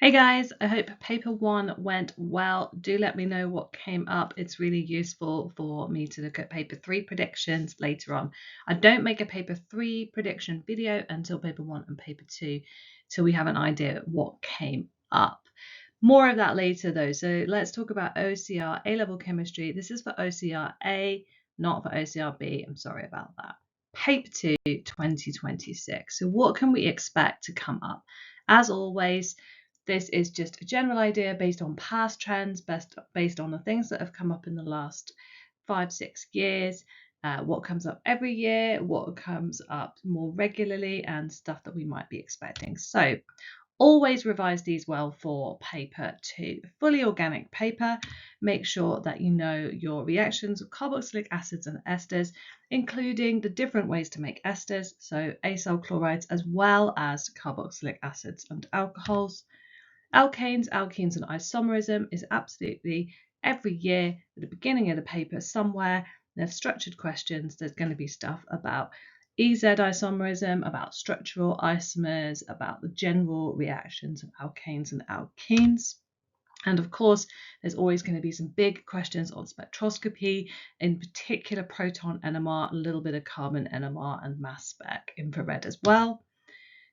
Hey guys, I hope paper one went well. Do let me know what came up. It's really useful for me to look at paper three predictions later on. I don't make a paper three prediction video until paper one and paper two, so we have an idea what came up. More of that later though. So let's talk about OCR A Level Chemistry. This is for OCR A, not for OCR B. I'm sorry about that. Paper 2 2026. So what can we expect to come up? As always, this is just a general idea based on past trends, based on the things that have come up in the last 5-6 years, what comes up every year, what comes up more regularly, and stuff that we might be expecting. So always revise these well for paper 2. Fully organic paper, make sure that you know your reactions with carboxylic acids and esters, including the different ways to make esters, so acyl chlorides as well as carboxylic acids and alcohols. Alkanes, alkenes, and isomerism is absolutely every year at the beginning of the paper somewhere. There's structured questions. There's going to be stuff about EZ isomerism, about structural isomers, about the general reactions of alkanes and alkenes. And of course, there's always going to be some big questions on spectroscopy, in particular proton NMR, a little bit of carbon NMR, and mass spec infrared as well.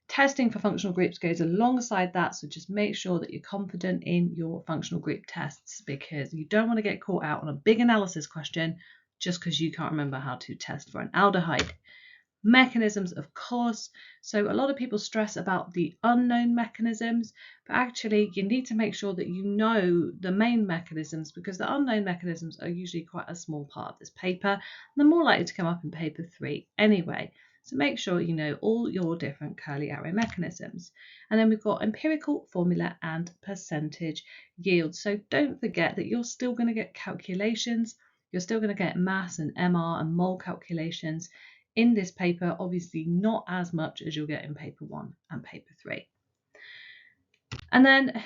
Testing for functional groups goes alongside that, so just make sure that you're confident in your functional group tests, because you don't want to get caught out on a big analysis question just because you can't remember how to test for an aldehyde. Mechanisms, of course. So a lot of people stress about the unknown mechanisms, but actually you need to make sure that you know the main mechanisms, because the unknown mechanisms are usually quite a small part of this paper, and they're more likely to come up in paper 3 anyway. So make sure you know all your different curly arrow mechanisms. And then we've got empirical formula and percentage yield. So don't forget that you're still going to get calculations. You're still going to get mass and MR and mole calculations in this paper, obviously not as much as you'll get in paper 1 and paper 3. And then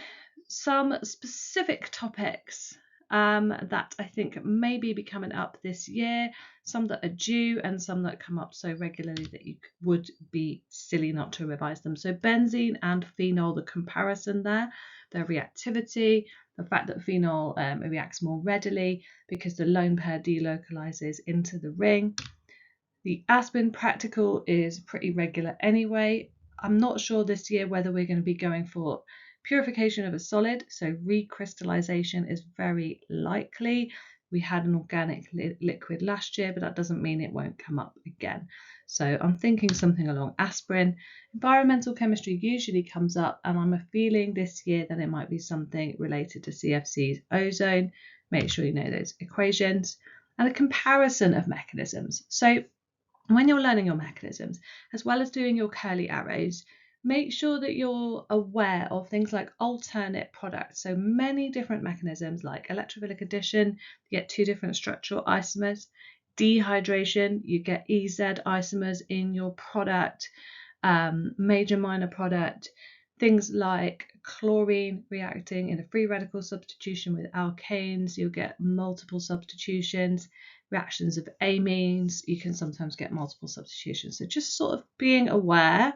some specific topics that I think may be coming up this year, some that are due and some that come up so regularly that you would be silly not to revise them. So benzene and phenol, the comparison there, their reactivity, the fact that phenol reacts more readily because the lone pair delocalizes into the ring. The aspirin practical is pretty regular anyway. I'm not sure this year whether we're going to be going for purification of a solid, so recrystallization is very likely. We had an organic liquid last year, but that doesn't mean it won't come up again. So I'm thinking something along aspirin. Environmental chemistry usually comes up, and I'm a feeling this year that it might be something related to CFC's ozone. Make sure you know those equations. And a comparison of mechanisms. So when you're learning your mechanisms, as well as doing your curly arrows, make sure that you're aware of things like alternate products. So many different mechanisms like electrophilic addition, you get 2 different structural isomers. Dehydration, you get EZ isomers in your product, major minor product. Things like chlorine reacting in a free radical substitution with alkanes, you'll get multiple substitutions. Reactions of amines, you can sometimes get multiple substitutions. So just sort of being aware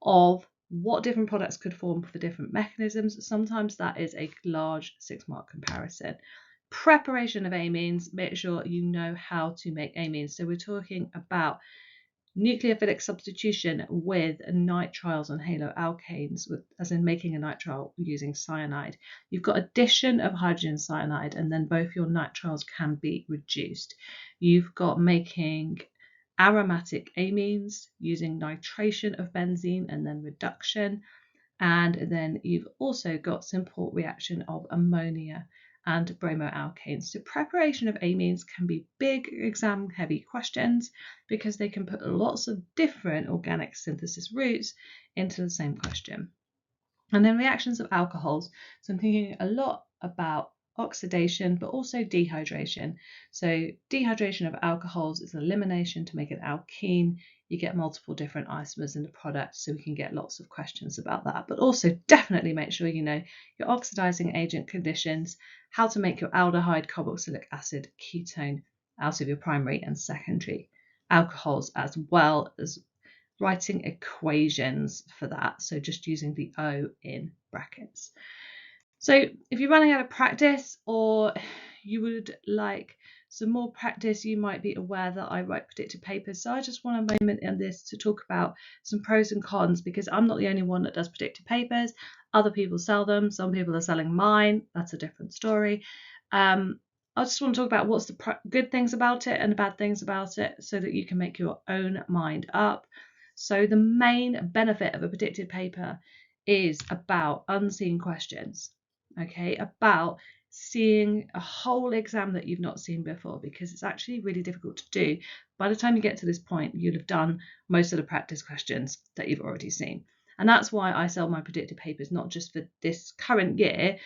of what different products could form for different mechanisms. Sometimes that is a large 6-mark comparison. Preparation of amines, make sure you know how to make amines. So we're talking about nucleophilic substitution with nitriles and haloalkanes, as in making a nitrile using cyanide. You've got addition of hydrogen cyanide, and then both your nitriles can be reduced. You've got making aromatic amines using nitration of benzene and then reduction. And then you've also got simple reaction of ammonia and bromoalkanes. So preparation of amines can be big exam heavy questions because they can put lots of different organic synthesis routes into the same question. And then reactions of alcohols. So I'm thinking a lot about oxidation, but also dehydration. So dehydration of alcohols is elimination to make an alkene. You get multiple different isomers in the product, so we can get lots of questions about that. But also definitely make sure you know your oxidizing agent conditions, how to make your aldehyde, carboxylic acid, ketone out of your primary and secondary alcohols, as well as writing equations for that. So just using the O in brackets. So if you're running out of practice or you would like some more practice, you might be aware that I write predicted papers. So I just want a moment in this to talk about some pros and cons, because I'm not the only one that does predicted papers. Other people sell them. Some people are selling mine. That's a different story. I just want to talk about what's the good things about it and the bad things about it so that you can make your own mind up. So the main benefit of a predicted paper is about unseen questions. Okay, about seeing a whole exam that you've not seen before, because it's actually really difficult to do. By the time you get to this point, you'll have done most of the practice questions that you've already seen. And that's why I sell my predicted papers, not just for this current year,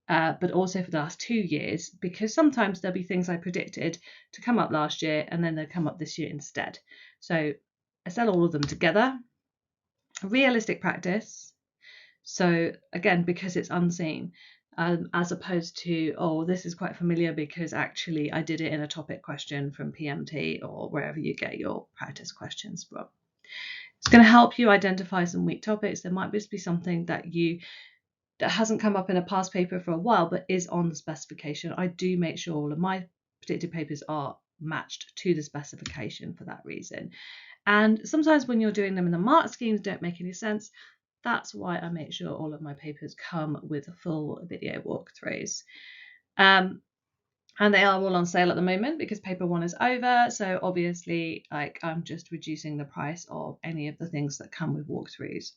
but also for the last 2 years, because sometimes there'll be things I predicted to come up last year and then they'll come up this year instead. So I sell all of them together. Realistic practice. So again, because it's unseen, as opposed to, oh, this is quite familiar because actually I did it in a topic question from PMT or wherever you get your practice questions from. It's going to help you identify some weak topics. There might just be something that hasn't come up in a past paper for a while but is on the specification. I do make sure all of my predicted papers are matched to the specification for that reason. And sometimes when you're doing them in the mark schemes don't make any sense. That's why I make sure all of my papers come with full video walkthroughs. And they are all on sale at the moment because paper 1 is over. So obviously, I'm just reducing the price of any of the things that come with walkthroughs.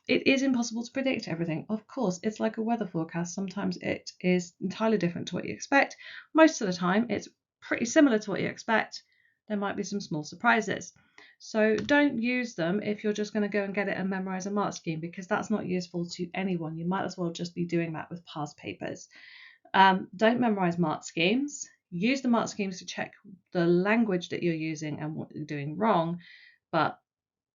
It is impossible to predict everything. Of course, it's like a weather forecast. Sometimes it is entirely different to what you expect. Most of the time, it's pretty similar to what you expect. There might be some small surprises. So don't use them if you're just going to go and get it and memorize a mark scheme, because that's not useful to anyone. You might as well just be doing that with past papers. Don't memorize mark schemes. Use the mark schemes to check the language that you're using and what you're doing wrong, but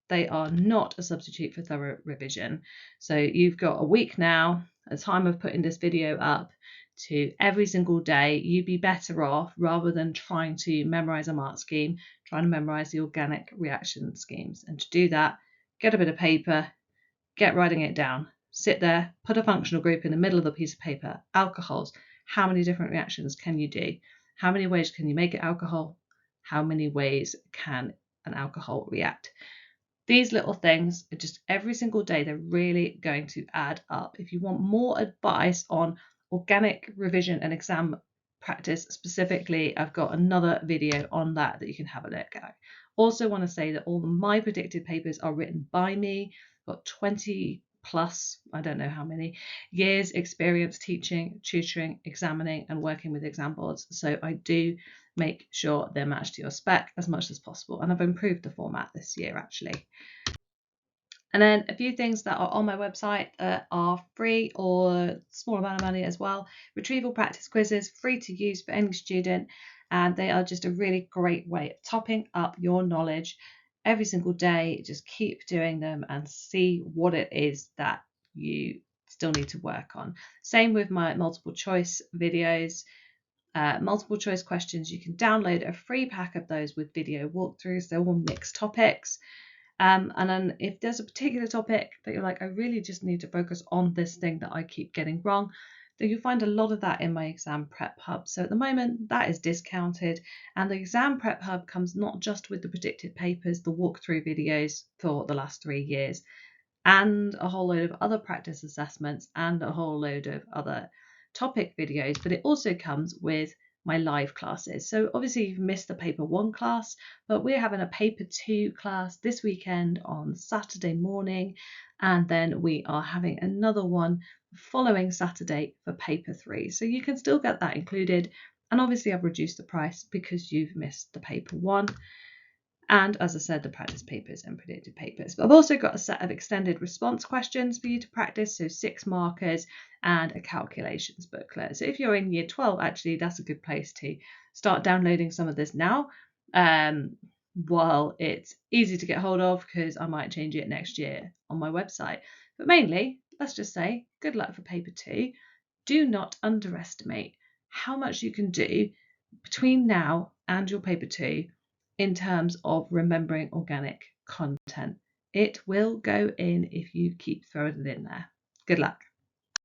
they are not a substitute for thorough revision. So you've got a week now, at the time of putting this video up, to every single day. You'd be better off, rather than trying to memorize a mark scheme, trying to memorize the organic reaction schemes. And to do that, get a bit of paper, get writing it down. Sit there, put a functional group in the middle of the piece of paper. Alcohols. How many different reactions can you do? How many ways can you make it alcohol? How many ways can an alcohol react? These little things are just every single day, they're really going to add up. If you want more advice on organic revision and exam practice specifically, I've got another video on that you can have a look at. Also want to say that all my predicted papers are written by me. I've got 20 plus, I don't know how many, years experience teaching, tutoring, examining and working with exam boards. So I do make sure they're matched to your spec as much as possible. And I've improved the format this year actually. And then a few things that are on my website are free or small amount of money as well. Retrieval practice quizzes, free to use for any student. And they are just a really great way of topping up your knowledge every single day. Just keep doing them and see what it is that you still need to work on. Same with my multiple choice videos. Multiple choice questions, you can download a free pack of those with video walkthroughs. They're all mixed topics. And then if there's a particular topic that you're like, I really just need to focus on this thing that I keep getting wrong, then you'll find a lot of that in my exam prep hub. So at the moment that is discounted, and the exam prep hub comes not just with the predicted papers, the walkthrough videos for the last 3 years, and a whole load of other practice assessments and a whole load of other topic videos, but it also comes with my live classes. So obviously you've missed the paper 1 class, but we're having a paper 2 class this weekend on Saturday morning, and then we are having another one following Saturday for paper 3. So you can still get that included, and obviously I've reduced the price because you've missed the paper 1. And as I said, the practice papers and predicted papers. But I've also got a set of extended response questions for you to practice, so 6 markers and a calculations booklet. So if you're in year 12, actually, that's a good place to start downloading some of this now, while it's easy to get hold of, because I might change it next year on my website. But mainly, let's just say, good luck for paper 2. Do not underestimate how much you can do between now and your paper 2 in terms of remembering organic content. It will go in if you keep throwing it in there. Good luck.